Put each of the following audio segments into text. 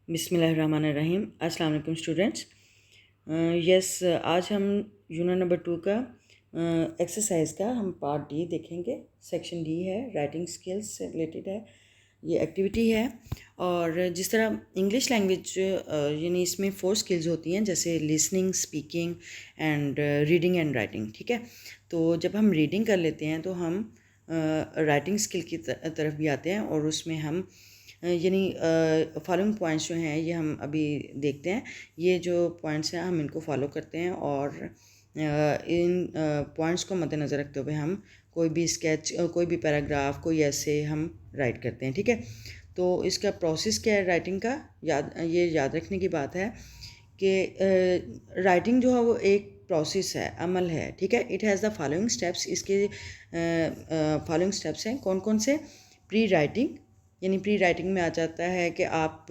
बिस्मिल्लाहिर्रहमानिर्रहीम। अस्सलाम वालेकुम स्टूडेंट्स। आज हम यूनिट नंबर 2 का एक्सरसाइज का हम पार्ट डी देखेंगे। सेक्शन डी है, राइटिंग स्किल्स से रिलेटेड है, ये एक्टिविटी है। और जिस तरह इंग्लिश लैंग्वेज यानी इसमें 4 स्किल्स होती हैं, जैसे listening, speaking and reading and writing. ठीक है, तो जब हम रीडिंग कर लेते हैं तो हम राइटिंग स्किल की तरफ भी आते हैं, और उसमें हम यानी फॉलोइंग पॉइंट्स जो हैं ये हम अभी देखते हैं। ये जो पॉइंट्स हैं हम इनको फॉलो करते हैं, और इन पॉइंट्स को मद्देनज़र रखते हुए हम कोई भी स्केच, कोई भी पैराग्राफ, कोई ऐसे हम राइट करते हैं। ठीक है, तो इसका प्रोसेस क्या है राइटिंग का, ये याद रखने की बात है कि राइटिंग जो है वो एक प्रोसेस है, अमल है। ठीक है, it has the following steps. इसके फॉलोइंग स्टेप्स हैं कौन कौन से? प्री राइटिंग, यानी प्री राइटिंग में आ जाता है कि आप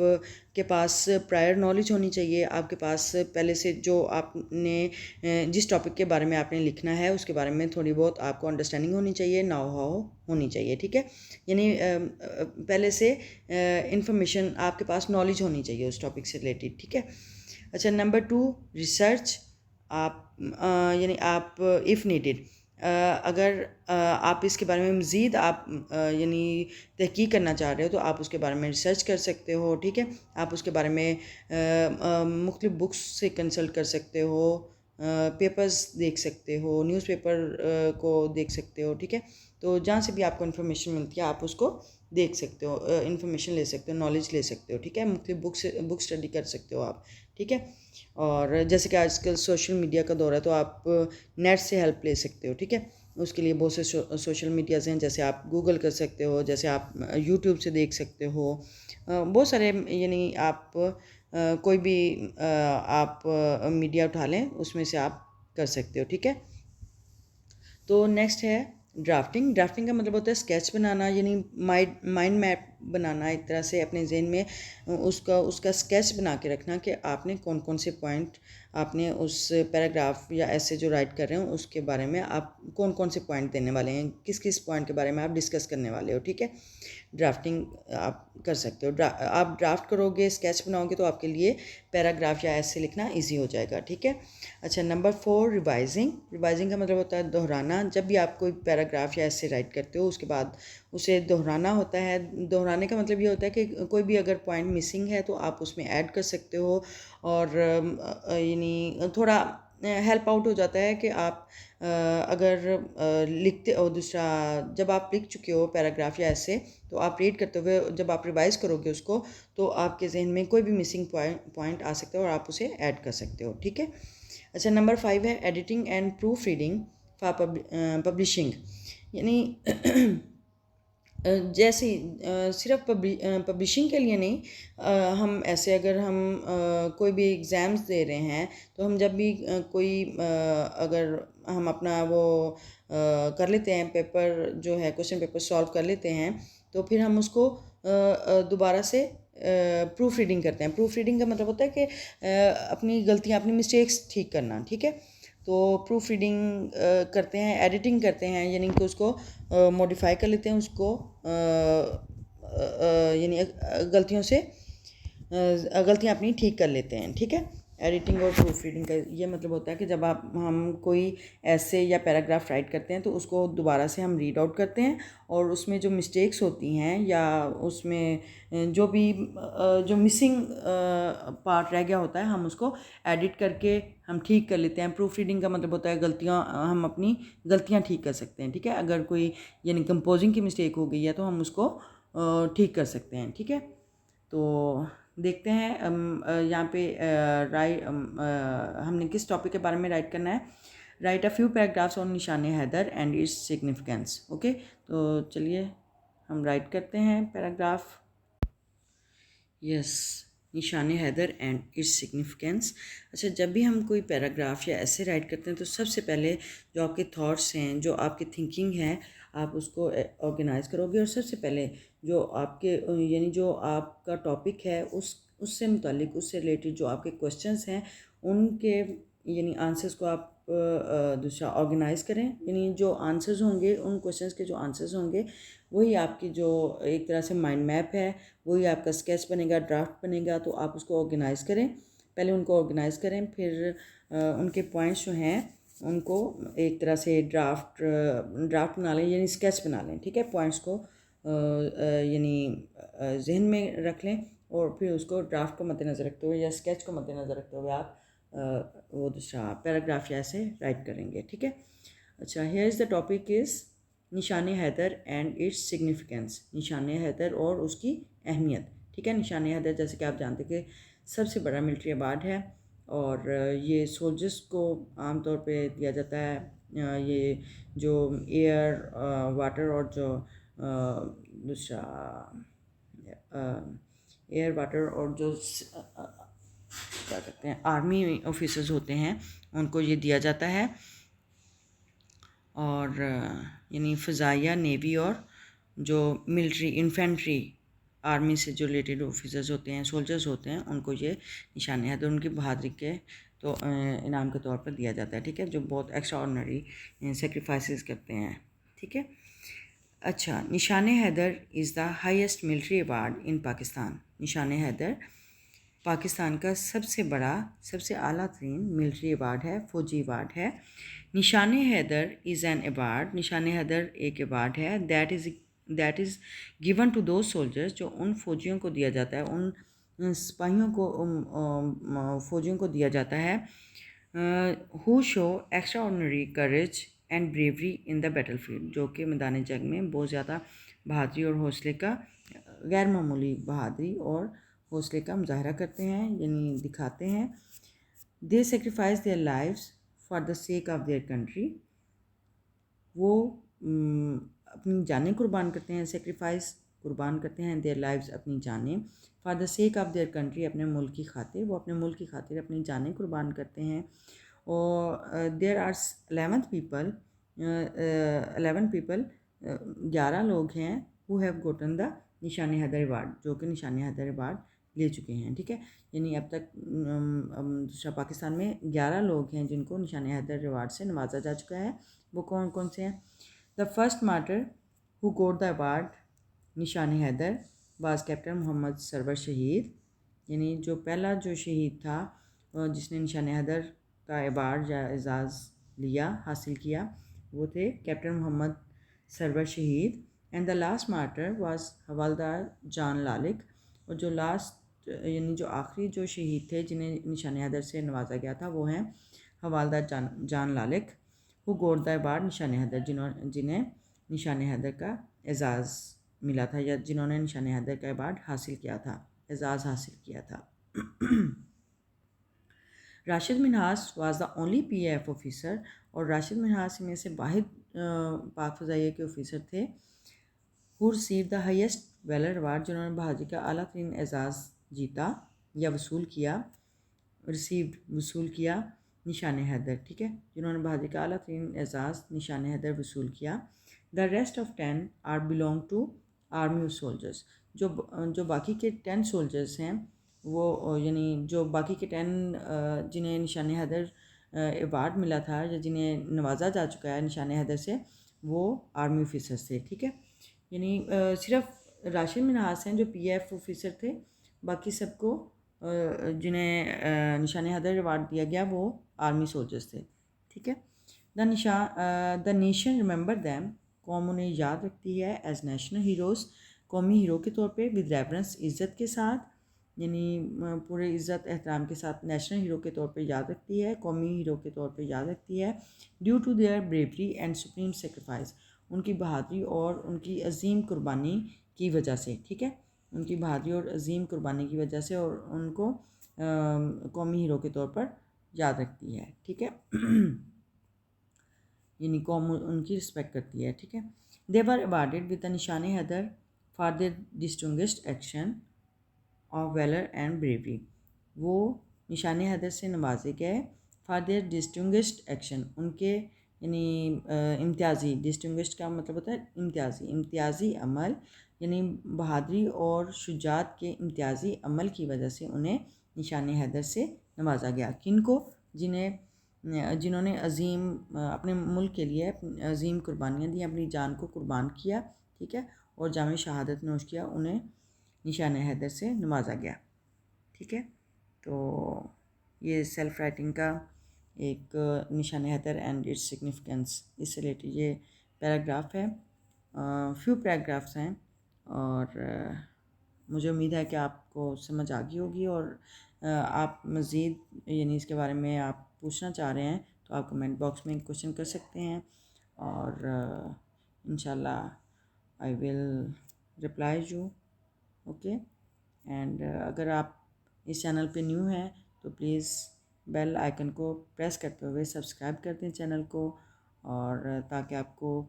के पास प्रायर नॉलेज होनी चाहिए। आपके पास पहले से जो आपने जिस टॉपिक के बारे में आपने लिखना है उसके बारे में थोड़ी बहुत आपको अंडरस्टैंडिंग होनी चाहिए, नाउ हाउ होनी चाहिए। ठीक है, यानी पहले से इंफॉर्मेशन, आपके पास नॉलेज होनी चाहिए उस टॉपिक से रिलेटेड। ठीक है, अच्छा, नंबर 2 रिसर्च। आप यानी आप इफ़ नीडेड, अगर आप इसके बारे में मज़ीद आप यानी तहकीक करना चाह रहे हो तो आप उसके बारे में रिसर्च कर सकते हो। ठीक है, आप उसके बारे में मुख्तलिफ़ बुक्स से कंसल्ट कर सकते हो, पेपर्स देख सकते हो, न्यूज़पेपर को देख सकते हो। ठीक है, तो जहाँ से भी आपको इन्फॉर्मेशन मिलती है आप उसको देख सकते हो, इन्फॉर्मेशन ले सकते हो, नॉलेज ले सकते हो। ठीक है, मुख्तलिफ़ बुक स्टडी कर सकते हो आप। ठीक है, और जैसे कि आजकल सोशल मीडिया का दौर है तो आप नेट से हेल्प ले सकते हो। ठीक है, उसके लिए बहुत से सोशल मीडियाज़ हैं, जैसे आप गूगल कर सकते हो, जैसे आप यूट्यूब से देख सकते हो, बहुत सारे, यानी आप कोई भी आप मीडिया उठा लें उसमें से आप कर सकते हो। ठीक है, तो नेक्स्ट है ड्राफ्टिंग। ड्राफ्टिंग का मतलब होता है स्केच बनाना, यानी माइंड मैप बनाना, एक तरह से अपने जहन में उसका स्केच बना के रखना कि आपने कौन कौन से पॉइंट आपने उस पैराग्राफ या ऐसे जो राइट कर रहे हो उसके बारे में आप कौन कौन से पॉइंट देने वाले हैं, किस किस पॉइंट के बारे में आप डिस्कस करने वाले हो। ठीक है, ड्राफ्टिंग आप कर सकते हो। आप ड्राफ्ट करोगे, स्केच बनाओगे तो आपके लिए पैराग्राफ या ऐसे लिखना ईजी हो जाएगा। ठीक है, अच्छा, नंबर 4 रिवाइजिंग। रिवाइजिंग का मतलब होता है दोहराना। जब भी आप कोई पैराग्राफ या ऐसे राइट करते हो उसके बाद उसे दोहराना होता है। दोहराने का मतलब ये होता है कि कोई भी अगर पॉइंट मिसिंग है तो आप उसमें ऐड कर सकते हो, और यानी थोड़ा हेल्प आउट हो जाता है कि आप अगर लिखते हो, दूसरा जब आप लिख चुके हो पैराग्राफ या ऐसे, तो आप रीड करते हुए जब आप रिवाइज़ करोगे उसको तो आपके जहन में कोई भी मिसिंग पॉइंट आ सकता है और आप उसे ऐड कर सकते हो। ठीक है, अच्छा, नंबर 5 है editing and proof reading for publishing. यानी जैसे सिर्फ पब्लिशिंग के लिए नहीं, हम ऐसे अगर हम कोई भी एग्ज़ाम्स दे रहे हैं तो हम जब भी कोई अगर हम अपना वो कर लेते हैं, पेपर जो है क्वेश्चन पेपर सॉल्व कर लेते हैं, तो फिर हम उसको दोबारा से प्रूफ रीडिंग करते हैं। प्रूफ रीडिंग का मतलब होता है कि अपनी गलतियाँ, अपनी मिस्टेक्स ठीक करना। ठीक है, तो प्रूफ रीडिंग करते हैं, एडिटिंग करते हैं, यानी कि उसको मॉडिफाई कर लेते हैं, उसको यानी गलतियों से गलतियाँ अपनी ठीक कर लेते हैं। ठीक है, एडिटिंग और प्रूफ रीडिंग का ये मतलब होता है कि जब हम कोई ऐसे या पैराग्राफ राइट करते हैं तो उसको दोबारा से हम रीड आउट करते हैं, और उसमें जो मिस्टेक्स होती हैं या उसमें जो भी जो मिसिंग पार्ट रह गया होता है हम उसको एडिट करके हम ठीक कर लेते हैं। प्रूफ रीडिंग का मतलब होता है गलतियाँ, हम अपनी गलतियाँ ठीक कर सकते हैं। ठीक है, अगर कोई यानी कंपोजिंग की मिस्टेक हो गई है तो हम उसको ठीक कर सकते हैं। ठीक है, तो देखते हैं यहाँ पे हमने किस टॉपिक के बारे में राइट करना है। Write a few paragraphs on Nishan Haider and its significance. Okay, तो चलिए हम राइट करते हैं पैराग्राफ। यस, निशान हैदर एंड इट्स सिग्निफिकेंस। अच्छा, जब भी हम कोई पैराग्राफ या ऐसे राइट करते हैं तो सबसे पहले जो आपके थॉट्स हैं, जो आपकी थिंकिंग है, आप उसको ऑर्गेनाइज करोगे, और सबसे पहले जो आपके यानी जो आपका टॉपिक है उससे मुतालिक, उससे रिलेटेड जो आपके क्वेश्चंस हैं उनके यानी आंसर्स को आप दूसरा ऑर्गेनाइज़ करें, यानी जो आंसर्स होंगे उन क्वेश्चंस के जो आंसर्स होंगे वही आपकी जो एक तरह से माइंड मैप है, वही आपका स्केच बनेगा, ड्राफ्ट बनेगा। तो आप उसको ऑर्गेनाइज़ करें, पहले उनको ऑर्गेनाइज़ करें, फिर उनके पॉइंट्स जो हैं उनको एक तरह से ड्राफ्ट बना लें, यानी स्केच बना लें, ठीक है। पॉइंट्स को यानी जहन में रख लें और फिर उसको ड्राफ्ट को मद्देनज़र रखते हुए या स्केच को मद्देनज़र रखते हुए आप वो दूसरा पैराग्राफ या ऐसे राइट करेंगे, ठीक है। अच्छा, here is the topic is निशान हैदर एंड इट्स सिग्निफिकेंस, निशान हैदर और उसकी अहमियत, ठीक है। निशान हैदर जैसे कि आप जानते हैं कि सबसे बड़ा मिलिट्री अवार्ड है और ये सोल्जर्स को आम तौर पे दिया जाता है। ये जो एयर, वाटर और जो दूसरा एयर, वाटर और जो क्या कहते हैं आर्मी ऑफिसर्स होते हैं उनको ये दिया जाता है। और यानी फ़िज़ाइया, नेवी और जो मिलिट्री इन्फेंट्री आर्मी से जो रिलेटेड ऑफिसर्स होते हैं, सोल्जर्स होते हैं, उनको ये निशान हैदर उनकी बहादुरी के तो इनाम के तौर पर दिया जाता है, ठीक है, जो बहुत एक्स्ट्रा ऑर्डिनरी सेक्रीफाइसेस करते हैं, ठीक है। अच्छा, Nishan Haider is the highest military award in Pakistan. Nishan Haider Pakistan का सबसे बड़ा, सबसे आला तरीन मिलिट्री अवार्ड है, फ़ौजी अवार्ड है। निशान Haider is an award, Nishan Haider एक अवार्ड है दैट इज़ गिवन टू दो सोल्जर्स, जो उन फ़ौजियों को दिया जाता है, उन सिपाहियों को, फ़ौजियों को दिया जाता है who show extra ordinary courage and bravery in the battle field, जो कि मैदान जंग में बहुत ज़्यादा बहादुरी और हौसले का, गैर मामूली बहादुरी और हौसले का मुजाहरा करते हैं, यानी दिखाते हैं। दे sacrifice their lives for the sake of their country, वो अपनी जानें कुर्बान करते हैं, सेक्रीफाइस कुर्बान करते हैं, देयर लाइव्स अपनी जानें, for the sake of their country अपने मुल्क की खातिर, वो अपने मुल्क की खातिर अपनी जानें कुर्बान करते हैं। और देयर आर 11 पीपल 11 लोग हैं who have Gotan the Nishan Haider award, जो कि निशान हैदर अवार्ड ले चुके हैं, ठीक है। यानी अब तक दूसरा पाकिस्तान में 11 लोग हैं जिनको निशान हैदर अवार्ड से नवाजा जा चुका है। वो कौन कौन से हैं? The first martyr who got the award Nishan Haider was Captain Mohammad Sarwar Shaheed, यानी जो पहला जो शहीद था जिसने निशान हैदर का अवार्ड या एजाज़ लिया, हासिल किया, वो थे captain Mohammad Sarwar Shaheed. And the last martyr was havildar Jan Lalik, और जो लास्ट यानी जो आखिरी जो शहीद थे जिन्हें निशान हैदर से नवाजा गया था वो हैं havildar Jan लालिक who got the award Nishan Haider, जिन्हें निशान हैदर का एजाज़ मिला था या जिन्होंने निशान हैदर का अवार्ड हासिल किया था, एजाज़ हासिल किया था। Rashid Minhas was the only PAF officer, और राशिद मिन्हास में से वाहिद पाक फ़ज़ाइया के ऑफिसर थे who receive the highest valour award, जिन्होंने बहादुरी का आला तरीन एजाज़ जीता या वसूल किया, वसूल किया निशान हैदर, ठीक है, जिन्होंने बहादुरी का आला तरीन एजाज़ निशान हैदर वसूल किया। The rest of 10 are belong to army soldiers, जो बाकी के 10 सोल्जर्स हैं वो यानी जो बाकी के 10 जिन्हें निशान हैदर अवार्ड मिला था या जिन्हें नवाजा जा चुका है निशान हैदर से, वो आर्मी ऑफिसर्स थे, ठीक है। यानी सिर्फ राशिद मिन्हास हैं जो PAF ऑफिसर थे, बाकी सबको जिन्हें निशान हैदर अवार्ड दिया गया वो आर्मी सोल्जर्स थे, ठीक है। द नेशन रिमेंबर दैम, कौम उन्हें याद रखती है एज नेशनल हीरोज़, कौमी हीरो के तौर पे, विद रेफरेंस इज़्ज़त के साथ, यानी पूरे इज़्ज़त एहतराम के साथ नेशनल हीरो के तौर पे याद रखती है, कौमी हीरो के तौर पे याद रखती है। Due to their bravery and supreme sacrifice, उनकी बहादुरी और उनकी अजीम कुर्बानी की वजह से, ठीक है, उनकी बहादुरी और अजीम कुर्बानी की वजह से, और उनको कौमी हीरो के तौर पर याद रखती है, ठीक है। यानी कौम उनकी रिस्पेक्ट करती है, ठीक है। They were awarded with the Nishan Haider for their distinguished action of valour and bravery, वो निशान हैदर से नवाजे गए फॉर देयर डिस्टिंग्विश्ड एक्शन, उनके यानी इम्तियाज़ी, डिस्टिंग्विश्ड का मतलब होता है इम्तियाज़ी अमल, यानी बहादुरी और शुजात के इम्तियाज़ी अमल की वजह से उन्हें निशान हैदर से नवाजा गया। किनको? जिन्हें जिन्होंने अपने मुल्क के लिए अजीम कुर्बानियाँ दी, अपनी जान को कुर्बान किया, ठीक है, और जाम शहादत नोश किया, उन्हें निशान हैदर से नवाजा गया, ठीक है। तो ये सेल्फ राइटिंग का एक निशान हैदर एंड इट्स सिग्निफिकेंस, इससे रिलेटेड ये पैराग्राफ है। फ्यू पैराग्राफ्स हैं और मुझे उम्मीद है कि आपको समझ आ गई होगी, और आप मज़ीद यानी इसके बारे में आप पूछना चाह रहे हैं तो आप कमेंट बॉक्स में क्वेश्चन कर सकते हैं, और इंशाल्लाह I will reply you, okay. And अगर आप इस चैनल पे न्यू हैं तो प्लीज़ बेल आइकन को प्रेस करते हुए सब्सक्राइब कर दें चैनल को, और ताकि आपको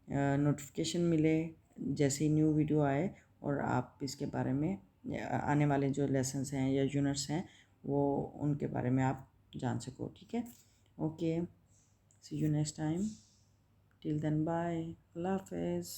नोटिफिकेशन मिले जैसे ही न्यू वीडियो आए, और आप इसके बारे में आने वाले जो लेसन्स हैं या यूनिट्स हैं वो उनके बारे में आप जान सको, ठीक है। Okay, see you next time, till then bye, अल्लाह हाफ़िज़।